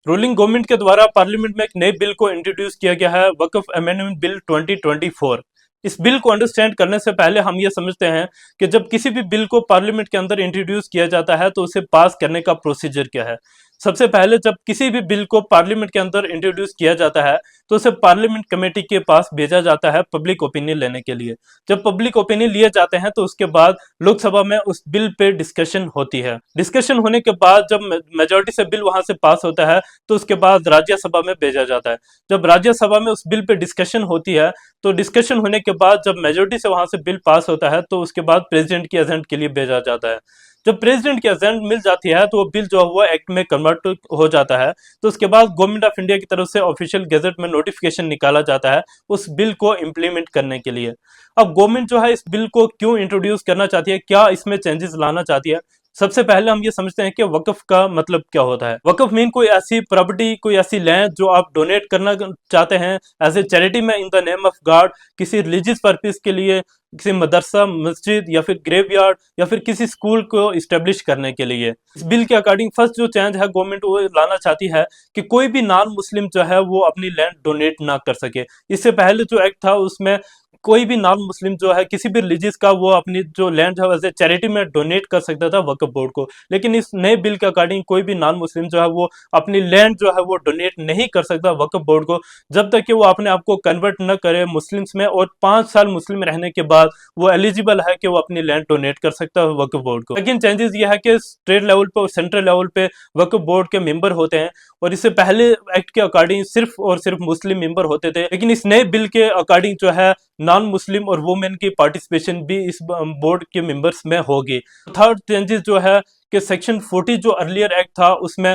Ruling government के द्वारा parliament में एक नए बिल को इंट्रोड्यूस किया गया है, वक्फ अमेंडमेंट बिल 2024। इस बिल को अंडरस्टैंड करने से पहले हम ये समझते हैं कि जब किसी भी बिल को पार्लियामेंट के अंदर इंट्रोड्यूस किया जाता है तो उसे पास करने का प्रोसीजर क्या है। सबसे पहले जब किसी भी बिल को पार्लियामेंट के अंदर इंट्रोड्यूस किया जाता है तो उसे पार्लियामेंट कमेटी के पास भेजा जाता है पब्लिक ओपिनियन लेने के लिए। जब पब्लिक ओपिनियन लिए जाते हैं तो उसके बाद लोकसभा में उस बिल पे डिस्कशन होती है। डिस्कशन होने के बाद जब मेजोरिटी से बिल वहां से पास होता है तो उसके बाद राज्यसभा में भेजा जाता है। जब राज्यसभा में उस बिल पे डिस्कशन होती है तो डिस्कशन होने के बाद जब मेजोरिटी से वहां से बिल पास होता है तो उसके बाद प्रेसिडेंट की एजेंट के लिए भेजा जाता है। जब प्रेसिडेंट की एजेंट मिल जाती है तो वो बिल जो हुआ एक्ट में कन्वर्ट हो जाता है। तो उसके बाद गवर्नमेंट ऑफ इंडिया की तरफ से ऑफिशियल गैजेट में नोटिफिकेशन निकाला जाता है उस बिल को इम्प्लीमेंट करने के लिए। अब गवर्नमेंट जो है इस बिल को क्यों इंट्रोड्यूस करना चाहती है, क्या इसमें चेंजेस लाना चाहती है। सबसे पहले हम ये समझते हैं कि वक्फ का मतलब क्या होता है। वक्फ मीन कोई ऐसी प्रॉपर्टी, कोई ऐसी लैंड जो आप डोनेट करना चाहते हैं एज ए चैरिटी में in the name of God, किसी रिलीजियस पर्पज के लिए, किसी मदरसा, मस्जिद या फिर ग्रेवयार्ड या फिर किसी स्कूल को इस्टेब्लिश करने के लिए। इस बिल के अकॉर्डिंग फर्स्ट जो चेंज है गवर्नमेंट वो लाना चाहती है कि कोई भी नॉन मुस्लिम जो है वो अपनी लैंड डोनेट ना कर सके। इससे पहले जो एक्ट था उसमें कोई भी नॉन मुस्लिम जो है किसी भी रिलीजियस का वो अपनी जो लैंड है वैसे चैरिटी में डोनेट कर सकता था वक्फ बोर्ड को। लेकिन इस नए बिल के अकॉर्डिंग कोई भी नॉन मुस्लिम जो है वो अपनी लैंड जो है वो डोनेट नहीं कर सकता वक्फ बोर्ड को, जब तक कि वो अपने आप को कन्वर्ट न करे मुस्लिम्स में, और 5 साल मुस्लिम रहने के बाद वो एलिजिबल है कि वो अपनी लैंड डोनेट कर सकता है वक्फ बोर्ड को। लेकिन चेंजेस ये है कि स्टेट लेवल पे और सेंट्रल लेवल पे वक्फ बोर्ड के मेंबर होते हैं, और इससे पहले एक्ट के अकॉर्डिंग सिर्फ और सिर्फ मुस्लिम मेंबर होते थे। लेकिन इस नए बिल के अकॉर्डिंग जो है नॉन मुस्लिम और वुमेन की पार्टिसिपेशन भी इस बोर्ड के मेंबर्स में होगी। थर्ड चेंजेस जो है कि सेक्शन 40 जो अर्लियर एक्ट था उसमें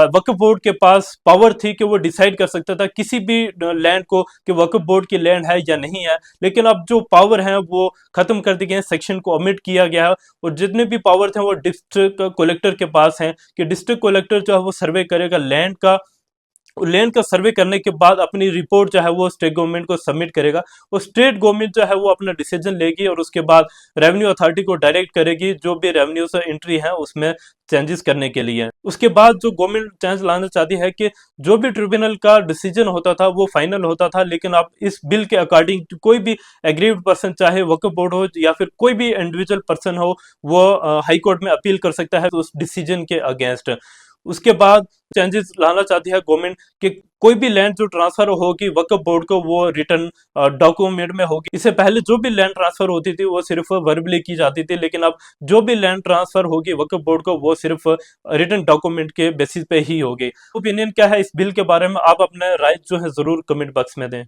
वक्फ बोर्ड के पास पावर थी कि वो डिसाइड कर सकता था किसी भी लैंड को कि वक्फ बोर्ड की लैंड है या नहीं है। लेकिन अब जो पावर है वो खत्म कर दी गई है, सेक्शन को ओमिट किया गया है, और जितने भी पावर थे वो डिस्ट्रिक्ट कलेक्टर के पास हैं कि डिस्ट्रिक्ट कलेक्टर जो है वो सर्वे करेगा लैंड का सर्वे करने के बाद अपनी रिपोर्ट जो है वो स्टेट गवर्नमेंट को सबमिट करेगा, और स्टेट गवर्नमेंट जो है वो अपना डिसीजन लेगी और उसके बाद रेवेन्यू अथॉरिटी को डायरेक्ट करेगी जो भी रेवेन्यू से एंट्री है उसमें चेंजेस करने के लिए। उसके बाद जो गवर्नमेंट चेंज लाना चाहती है कि जो भी ट्रिब्यूनल का डिसीजन होता था वो फाइनल होता था, लेकिन अब इस बिल के अकॉर्डिंग कोई भी एग्रीव्ड पर्सन, चाहे वक्फ बोर्ड हो या फिर कोई भी इंडिविजुअल पर्सन हो, वो हाई कोर्ट में अपील कर सकता है उस डिसीजन के अगेंस्ट। उसके बाद चेंजेस लाना चाहती है गवर्नमेंट कि कोई भी लैंड जो ट्रांसफर होगी वक्फ बोर्ड को वो रिटर्न डॉक्यूमेंट में होगी। इससे पहले जो भी लैंड ट्रांसफर होती थी वो सिर्फ वर्बली की जाती थी, लेकिन अब जो भी लैंड ट्रांसफर होगी वक्फ बोर्ड को वो सिर्फ रिटर्न डॉक्यूमेंट के बेसिस पे ही होगी। ओपिनियन क्या है इस बिल के बारे में, आप अपने राय जो है जरूर कमेंट बॉक्स में दें।